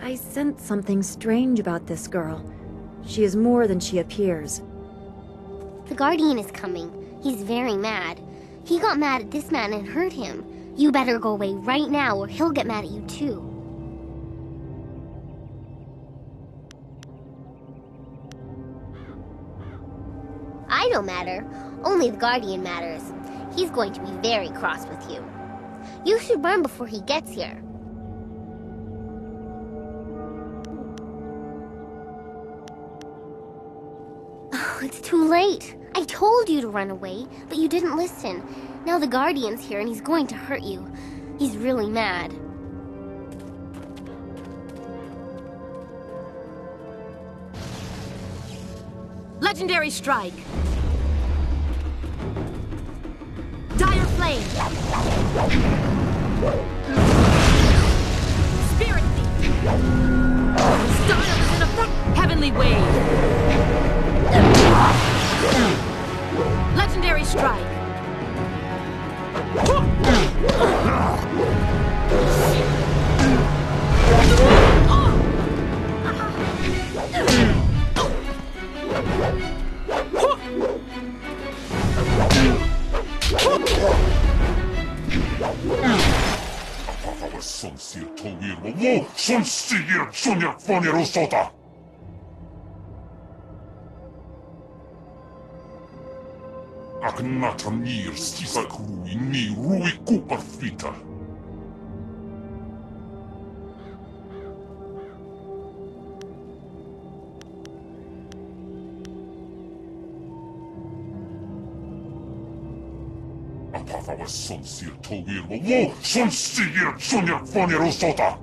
I sense something strange about this girl. She is more than she appears. The Guardian is coming. He's very mad. He got mad at this man and hurt him. You better go away right now or he'll get mad at you too. I don't matter. Only the Guardian matters. He's going to be very cross with you. You should run before he gets here. Oh, it's too late. I told you to run away, but you didn't listen. Now the Guardian's here and he's going to hurt you. He's really mad. Legendary strike! Dire flame! Spirit thief! Style is in effect! Heavenly wave! Legendary strike! Aknatanir sisakru inni rui kuparfita. Apathawa sonsir togir wo sonsigir sonyak fonirosota.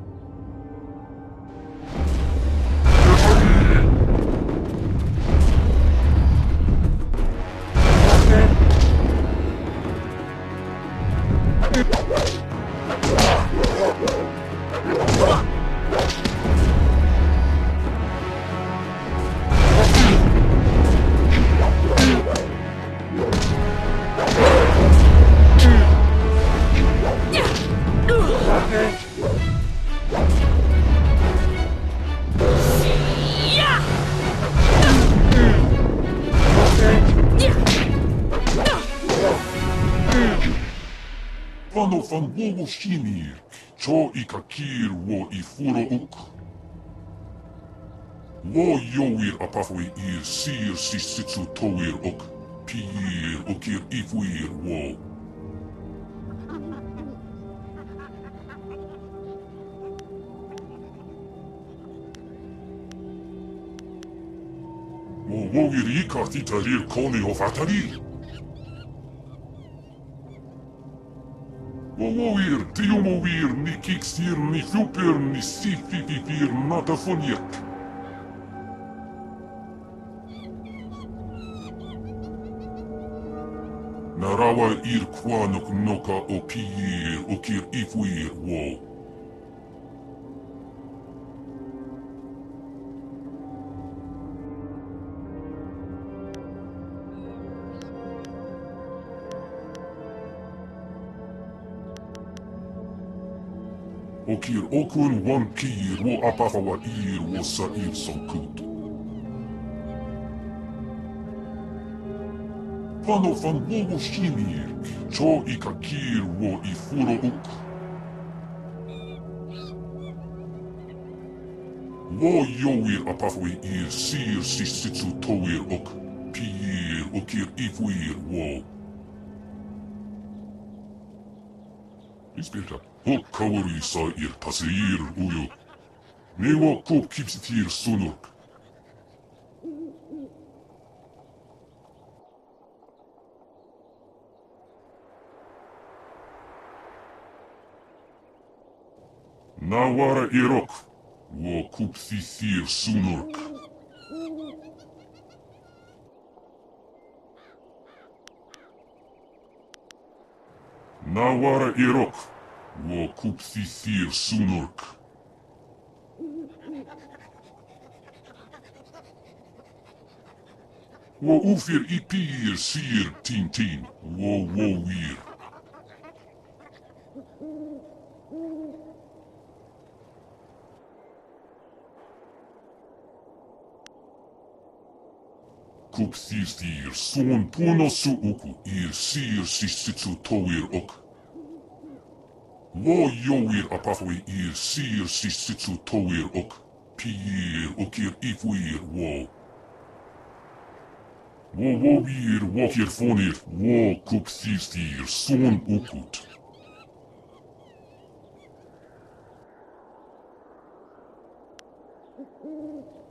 Vano van wowo shinir, cho ikakir wo ifuro uk. Wo yoir apafwe ir sir sisitsu toir ok, piir okir ifuir wo. Wo woir ikatitarir kone of atarir. Wowoir, tiomovir, ni kiksir, ni fuper, ni sifififir, natafoniek. Narawa ir kwanok noka o piir, okir ifuir wo. Okir okun wan piir wo apafawa ir wo sa ir sankut. Vano van wowo shinir, cho ikakir wo ifuro uk. Wo yoir apafawa ir sir sisitsu toir ok, piir okir ifuir wo. Inspirta. Hok kawari sa ir taseir uyo. Newa kop kipsitir sunuk. Nawara irok. Wo kupsisir sunuk. Nawara irok. Wo kupsisir sunuk. Wo ufir ipir sir Tien, wo wir. Kup thir son puno su uku sir sisitsu tower ok. Wo yowir apafwe sir sisitsu tower ok. Pier okir ifwir wo. Wo wir wokir fonir wo kup thir son ukut.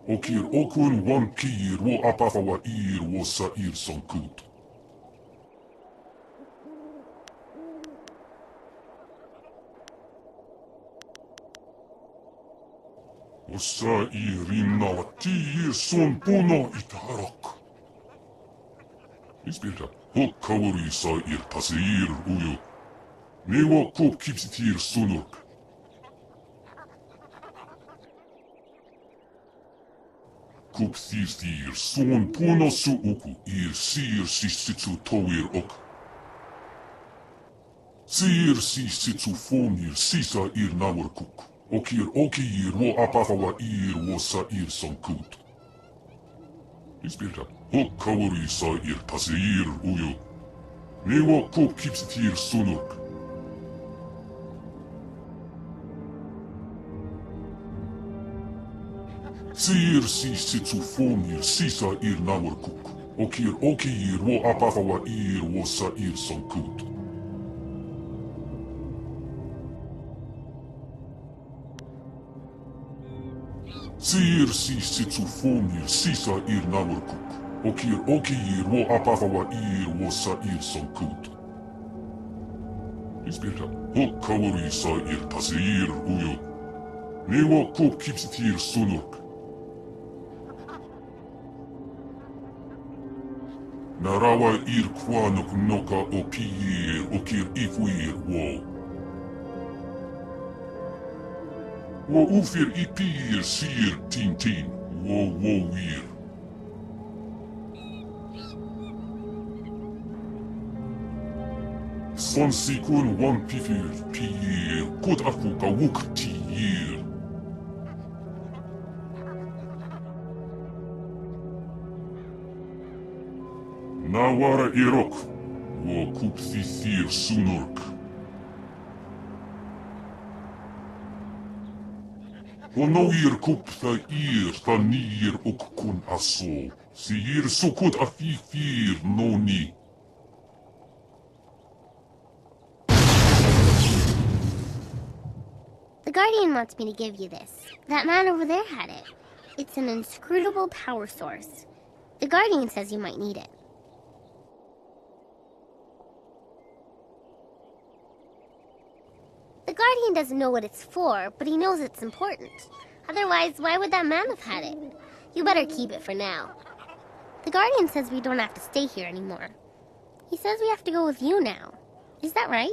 Okir okun wan pier wo apafawa wo sair sonkut. O sair nawa son puno itarok. Ispilta, ho kawari sair taseir uyo. Newa kop kipsitir sunok. Kup thir son puno su uku sir sisitsu tower ok. Sir sisitsu fonir sisa nawar kuk. Okir wo apafawa wo sair sonkut. Ispilta, ho kawari sair taseir uyo. Newa kop kipsitir sunok. Sir sisitsu fonir sisa nawar kuk. Okir wo apafawa wo sair sonkut. Sir sisitsu fonir sisa nawar kuk. Okir wo apafawa wo sair sonkut. Ispilta, ho kawari sair taseir uyo. Newa kop kipsitir sunok. Narawa kwanok noka o pier okir ifwir wo. Wo ufir pier sir Tien wo wir. Son sikun wan pier kod afuka wuk tier. Nawara irok, wo kup thir sunurk. Wo noir kup tha nir ok kun aso. Sir sokot afifir noni. The Guardian wants me to give you this. That man over there had it. It's an inscrutable power source. The Guardian says you might need it. The Guardian doesn't know what it's for, but he knows it's important. Otherwise, why would that man have had it? You better keep it for now. The Guardian says we don't have to stay here anymore. He says we have to go with you now. Is that right?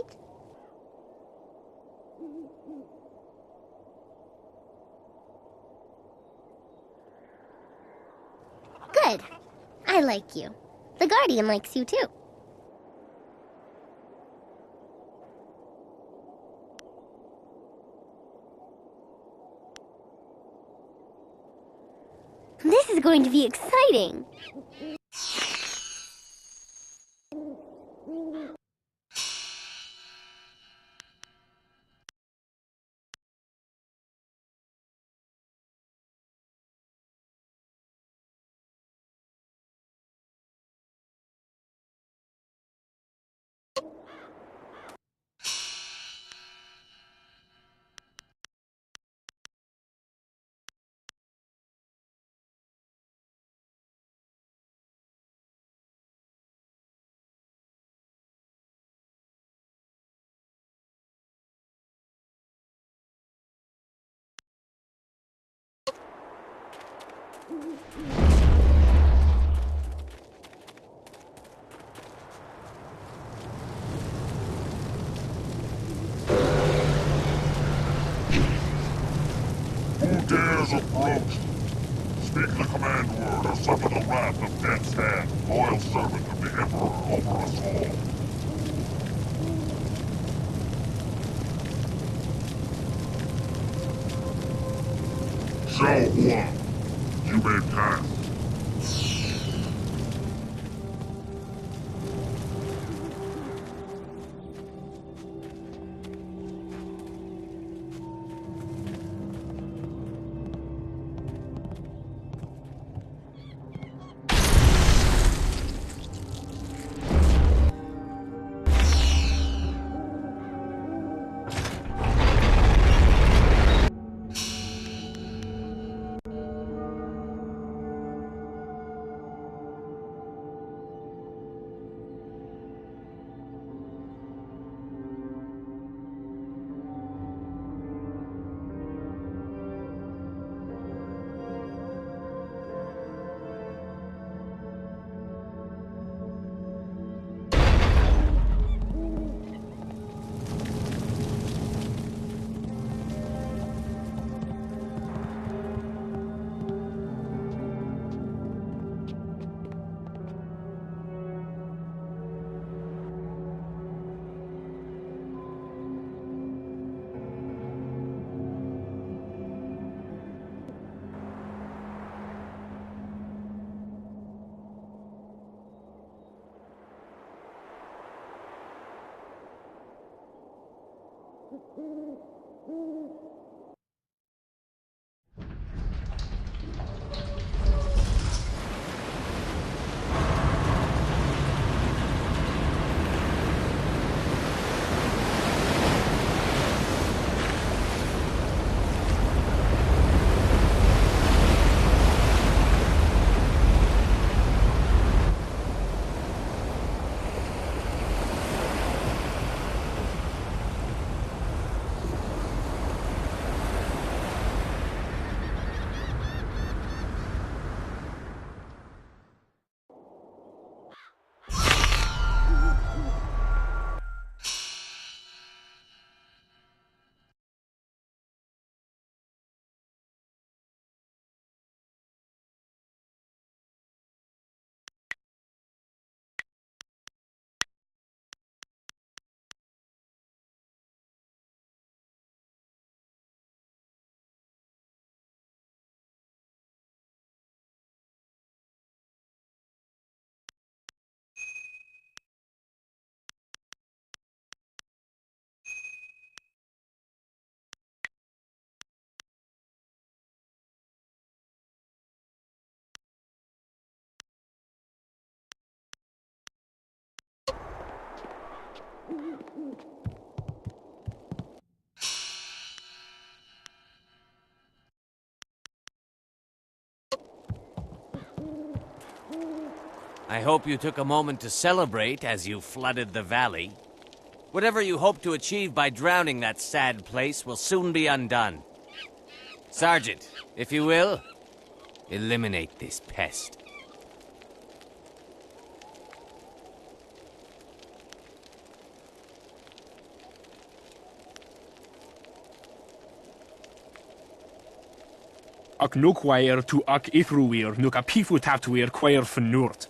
Good. I like you. The Guardian likes you too. This is going to be exciting! Who dares approach? Speak the command word or suffer the wrath of Death's Hand, loyal servant of the Emperor over us all. Xiao Huang, you may pass. I hope you took a moment to celebrate as you flooded the valley. Whatever you hope to achieve by drowning that sad place will soon be undone. Sergeant, if you will, eliminate this pest. Ac no choir to ac ithruir nuk a pifu taptuir choir fnurt.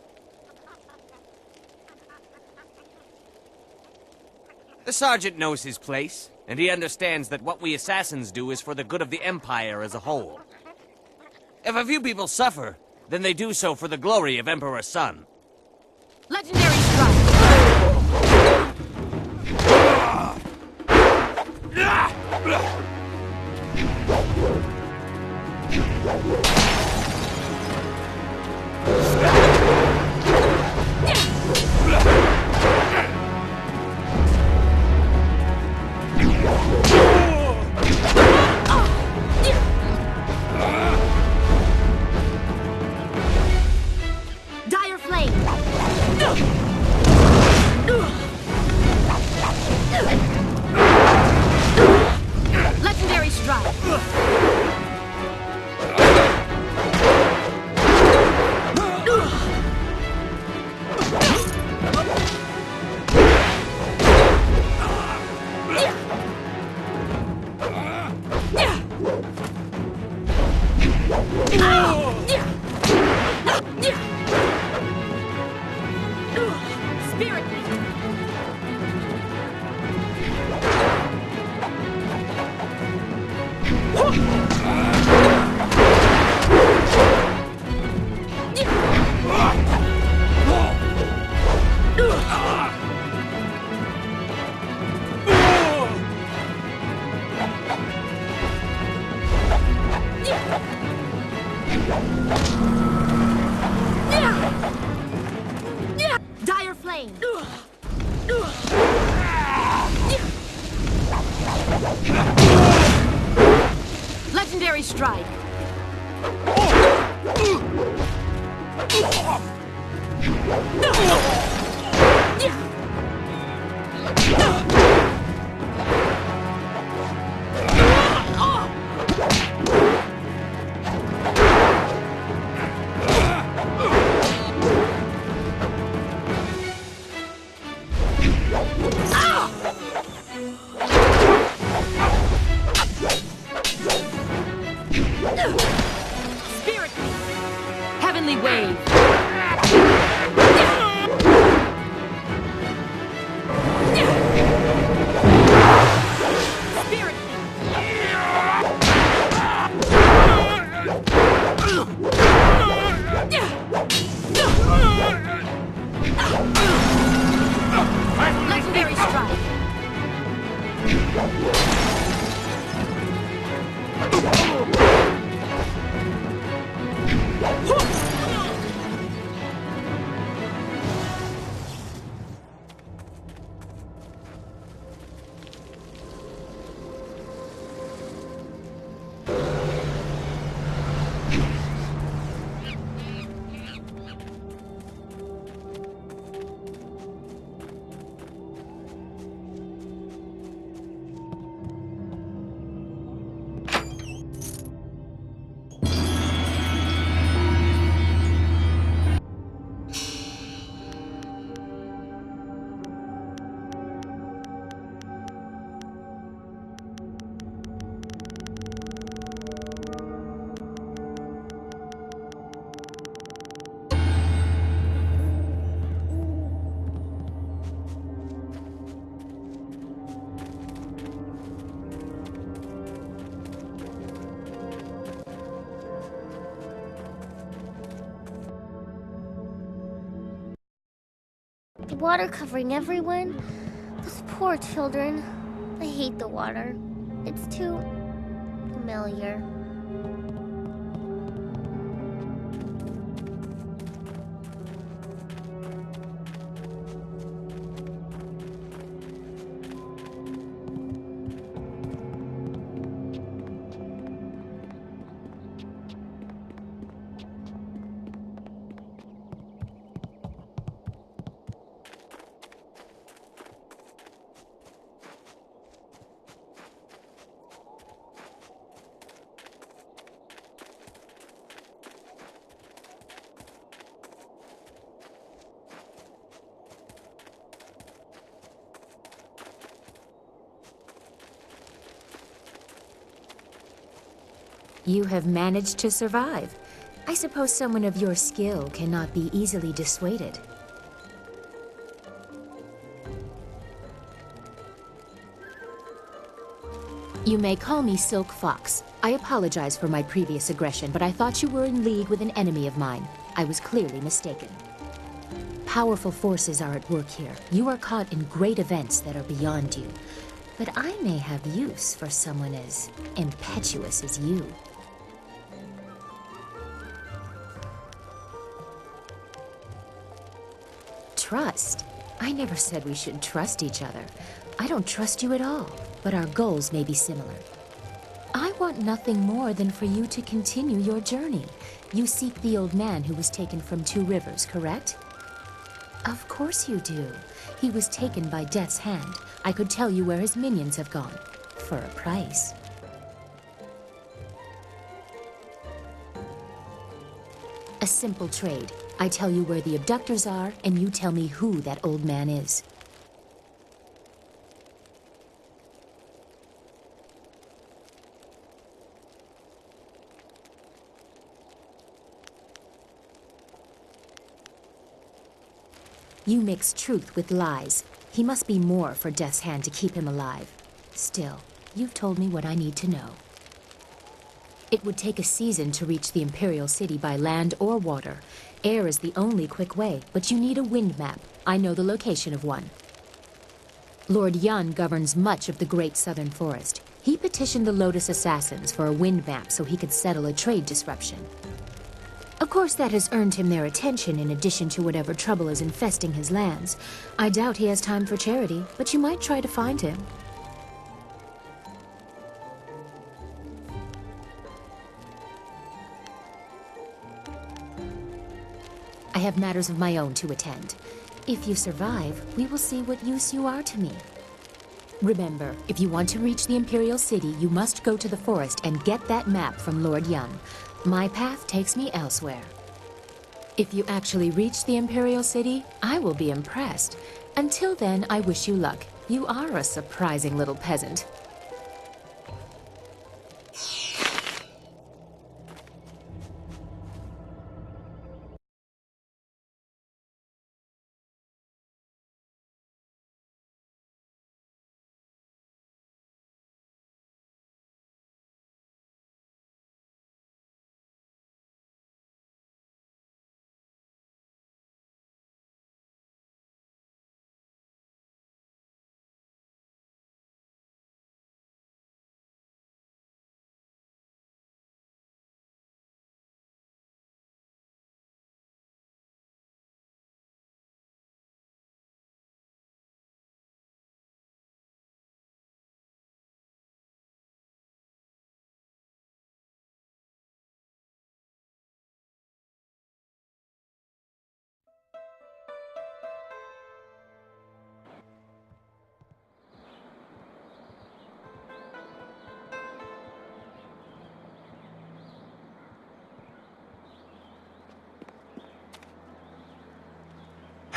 The sergeant knows his place, and he understands that what we assassins do is for the good of the Empire as a whole. If a few people suffer, then they do so for the glory of Emperor Sun. Legendary strike! Dire flame! Legendary strike! Spirit me! Dire flame! Legendary strike! Spirit me! Heavenly wave! Spirit me! Legendary strike! The water covering everyone. Those poor children. I hate the water. It's too familiar. You have managed to survive. I suppose someone of your skill cannot be easily dissuaded. You may call me Silk Fox. I apologize for my previous aggression, but I thought you were in league with an enemy of mine. I was clearly mistaken. Powerful forces are at work here. You are caught in great events that are beyond you. But I may have use for someone as impetuous as you. Trust? I never said we should trust each other. I don't trust you at all, but our goals may be similar. I want nothing more than for you to continue your journey. You seek the old man who was taken from Two Rivers, correct? Of course you do. He was taken by Death's hand. I could tell you where his minions have gone. For a price. A simple trade. I tell you where the abductors are, and you tell me who that old man is. You mix truth with lies. He must be more for Death's hand to keep him alive. Still, you've told me what I need to know. It would take a season to reach the Imperial City by land or water. Air is the only quick way, but you need a wind map. I know the location of one. Lord Yun governs much of the Great Southern Forest. He petitioned the Lotus Assassins for a wind map so he could settle a trade disruption. Of course, that has earned him their attention in addition to whatever trouble is infesting his lands. I doubt he has time for charity, but you might try to find him. I have matters of my own to attend. If you survive, we will see what use you are to me. Remember, if you want to reach the Imperial City, you must go to the forest and get that map from Lord Yun. My path takes me elsewhere. If you actually reach the Imperial City, I will be impressed. Until then, I wish you luck. You are a surprising little peasant.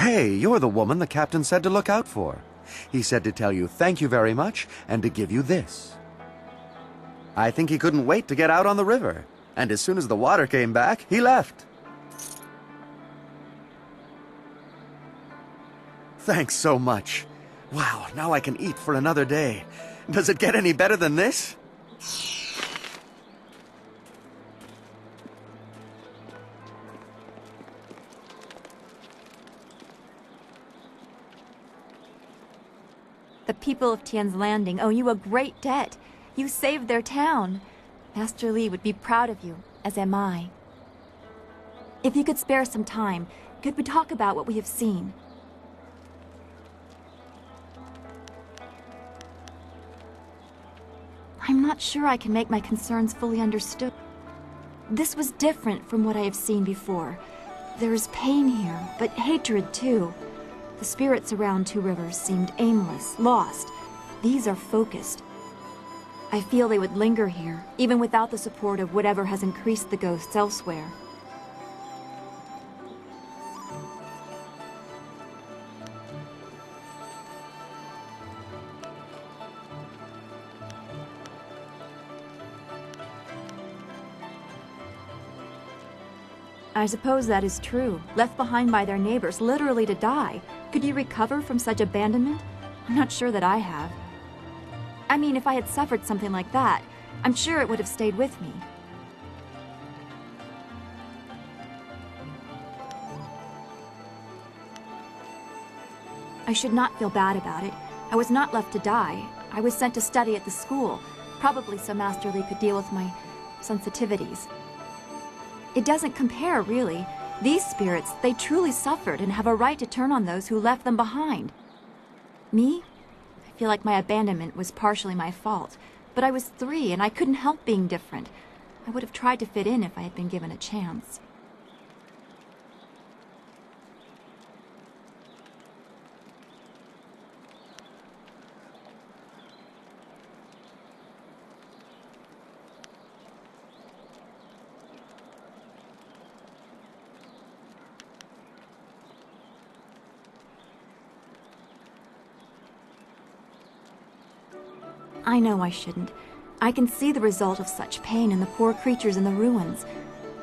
Hey, you're the woman the captain said to look out for. He said to tell you thank you very much and to give you this. I think he couldn't wait to get out on the river. And as soon as the water came back, he left. Thanks so much. Wow, now I can eat for another day. Does it get any better than this? The people of Tien's Landing owe you a great debt. You saved their town. Master Li would be proud of you, as am I. If you could spare some time, could we talk about what we have seen? I'm not sure I can make my concerns fully understood. This was different from what I have seen before. There is pain here, but hatred too. The spirits around Two Rivers seemed aimless, lost. These are focused. I feel they would linger here, even without the support of whatever has increased the ghosts elsewhere. I suppose that is true. Left behind by their neighbors, literally to die. Could you recover from such abandonment? I'm not sure that I have. I mean, if I had suffered something like that, I'm sure it would have stayed with me. I should not feel bad about it. I was not left to die. I was sent to study at the school, probably so Master Li could deal with my sensitivities. It doesn't compare, really. These spirits, they truly suffered and have a right to turn on those who left them behind. Me? I feel like my abandonment was partially my fault, but I was 3 and I couldn't help being different. I would have tried to fit in if I had been given a chance. I know I shouldn't. I can see the result of such pain in the poor creatures in the ruins.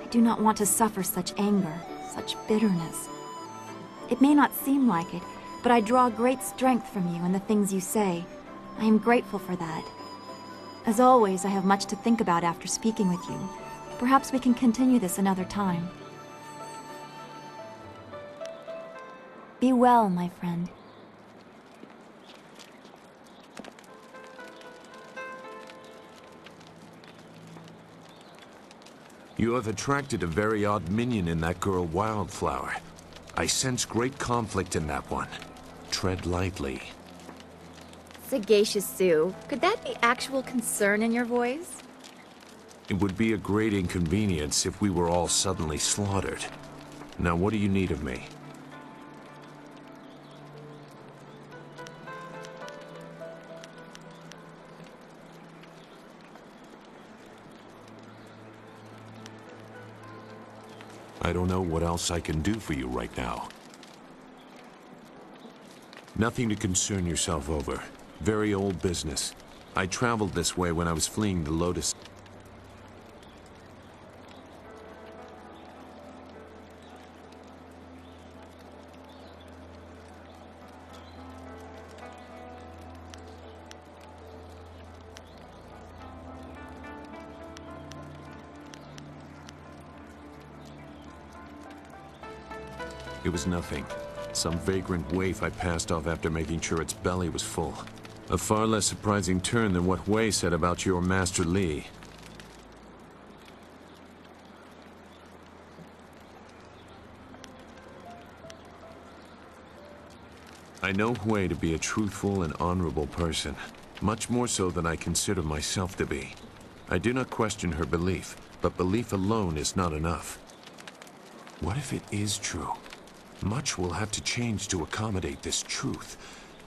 I do not want to suffer such anger, such bitterness. It may not seem like it, but I draw great strength from you and the things you say. I am grateful for that. As always, I have much to think about after speaking with you. Perhaps we can continue this another time. Be well, my friend. You have attracted a very odd minion in that girl Wildflower. I sense great conflict in that one. Tread lightly. Sagacious Sue, could that be actual concern in your voice? It would be a great inconvenience if we were all suddenly slaughtered. Now, what do you need of me? I don't know what else I can do for you right now. Nothing to concern yourself over. Very old business. I traveled this way when I was fleeing the Lotus. It was nothing. Some vagrant waif I passed off after making sure its belly was full. A far less surprising turn than what Wei said about your Master Li. I know Wei to be a truthful and honorable person, much more so than I consider myself to be. I do not question her belief, but belief alone is not enough. What if it is true? Much will have to change to accommodate this truth.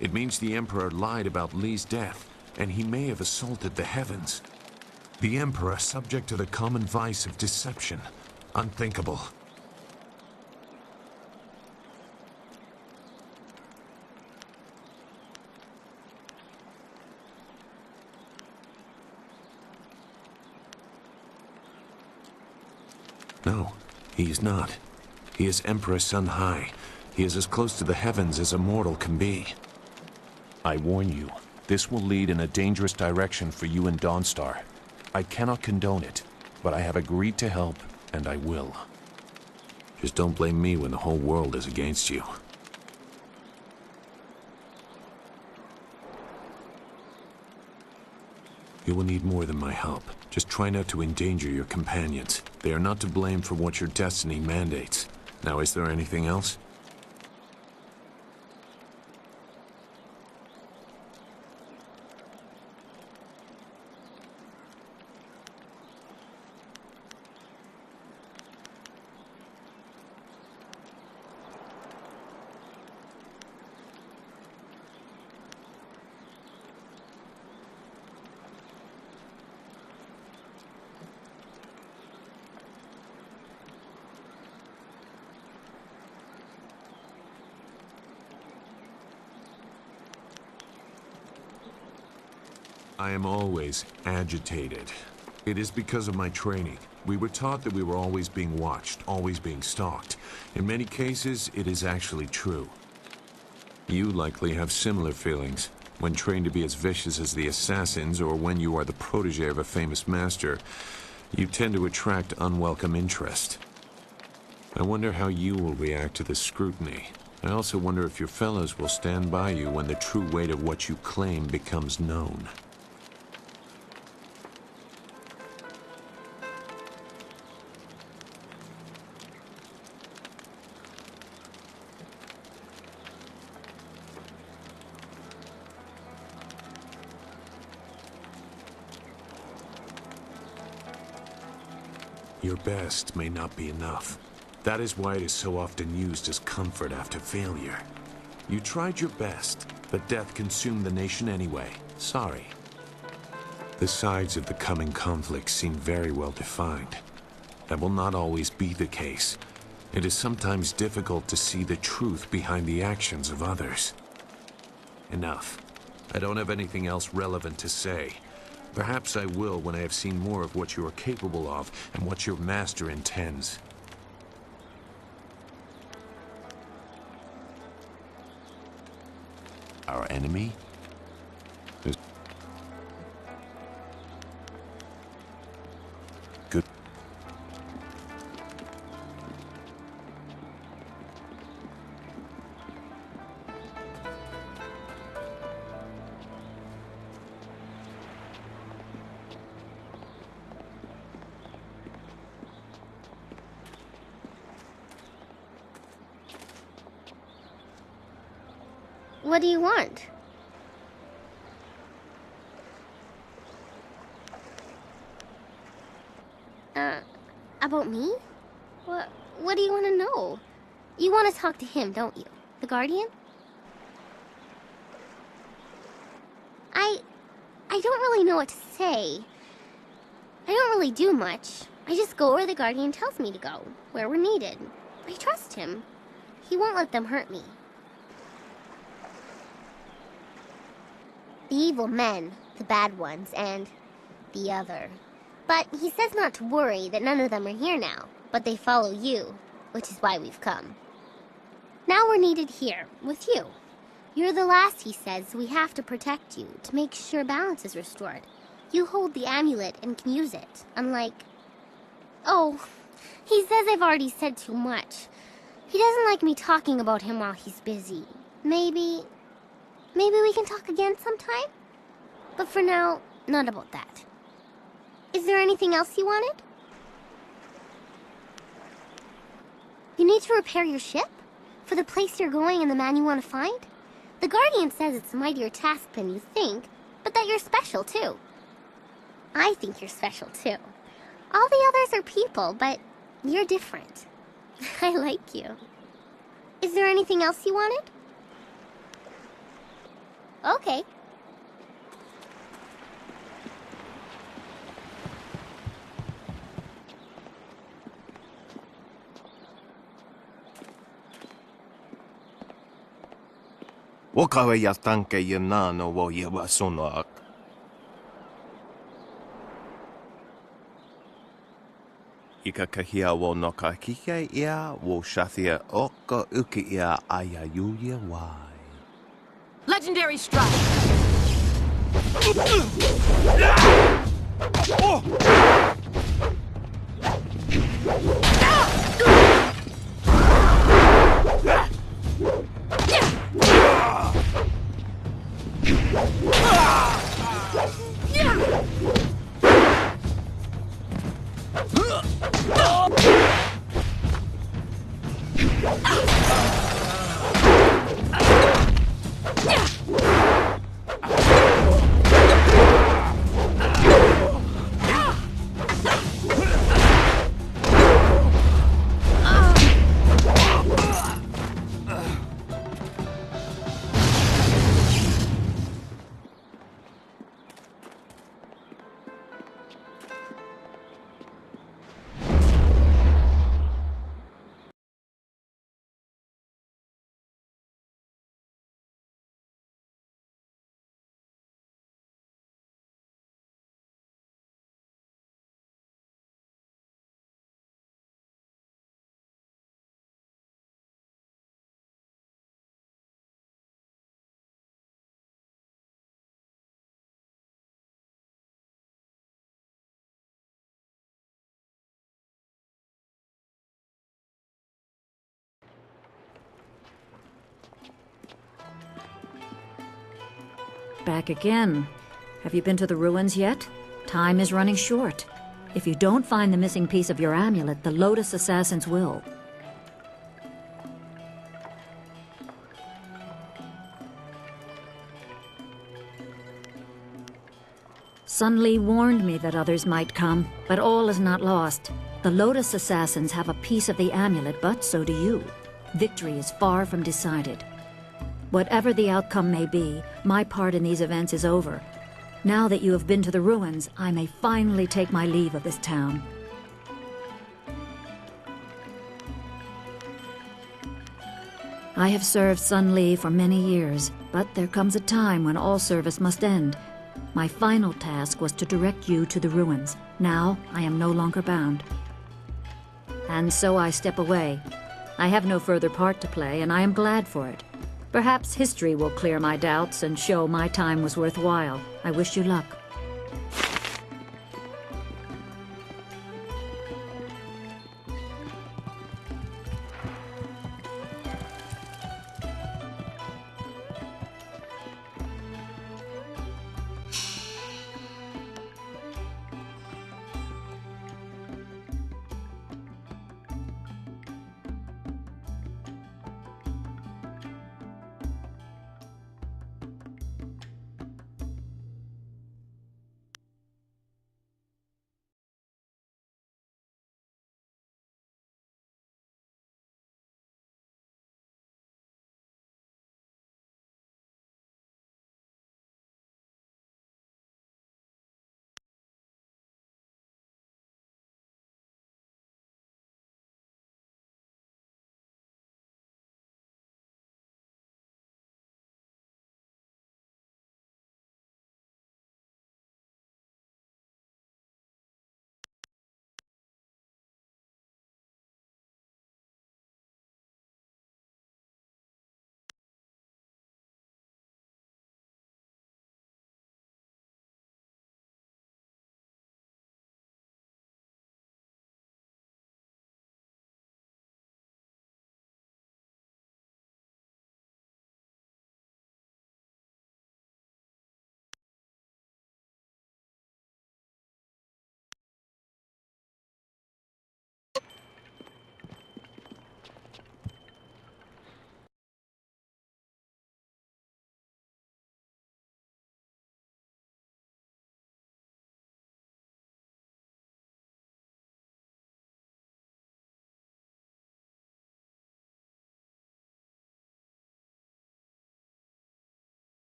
It means the Emperor lied about Li's death, and he may have assaulted the heavens. The Emperor subject to the common vice of deception. Unthinkable. No, he is not. He is Empress on high. He is as close to the heavens as a mortal can be. I warn you, this will lead in a dangerous direction for you and Dawnstar. I cannot condone it, but I have agreed to help, and I will. Just don't blame me when the whole world is against you. You will need more than my help. Just try not to endanger your companions. They are not to blame for what your destiny mandates. Now, is there anything else? I am always agitated. It is because of my training. We were taught that we were always being watched, always being stalked. In many cases, it is actually true. You likely have similar feelings. When trained to be as vicious as the assassins, or when you are the protege of a famous master, you tend to attract unwelcome interest. I wonder how you will react to this scrutiny. I also wonder if your fellows will stand by you when the true weight of what you claim becomes known. Your best may not be enough. That is why it is so often used as comfort after failure. You tried your best, but death consumed the nation anyway. Sorry. The sides of the coming conflict seem very well defined. That will not always be the case. It is sometimes difficult to see the truth behind the actions of others. Enough. I don't have anything else relevant to say. Perhaps I will when I have seen more of what you are capable of and what your master intends. Our enemy? Good. What do you want? About me? What do you want to know? You want to talk to him, don't you? The Guardian? I don't really know what to say. I don't really do much. I just go where the Guardian tells me to go, where we're needed. I trust him. He won't let them hurt me. The evil men, the bad ones, and the other. But he says not to worry, that none of them are here now, but they follow you, which is why we've come. Now we're needed here, with you. You're the last, he says, we have to protect you, to make sure balance is restored. You hold the amulet and can use it, unlike... Oh, he says I've already said too much. He doesn't like me talking about him while he's busy. Maybe we can talk again sometime? But for now, not about that. Is there anything else you wanted? You need to repair your ship? For the place you're going and the man you want to find? The Guardian says it's a mightier task than you think, but that you're special too. I think you're special too. All the others are people, but you're different. I like you. Is there anything else you wanted? Okay. Wakawe ya tanke ye nano wo ye wa sonoak. Ika kahia wo no ka kike ia wo shathia oka uki ia aya yulia wai. Legendary strike! Back again. Have you been to the ruins yet? Time is running short. If you don't find the missing piece of your amulet, the Lotus Assassins will. Sun Li warned me that others might come, but all is not lost. The Lotus Assassins have a piece of the amulet, but so do you. Victory is far from decided. Whatever the outcome may be, my part in these events is over. Now that you have been to the ruins, I may finally take my leave of this town. I have served Sun Li for many years, but there comes a time when all service must end. My final task was to direct you to the ruins. Now, I am no longer bound. And so I step away. I have no further part to play, and I am glad for it. Perhaps history will clear my doubts and show my time was worthwhile. I wish you luck.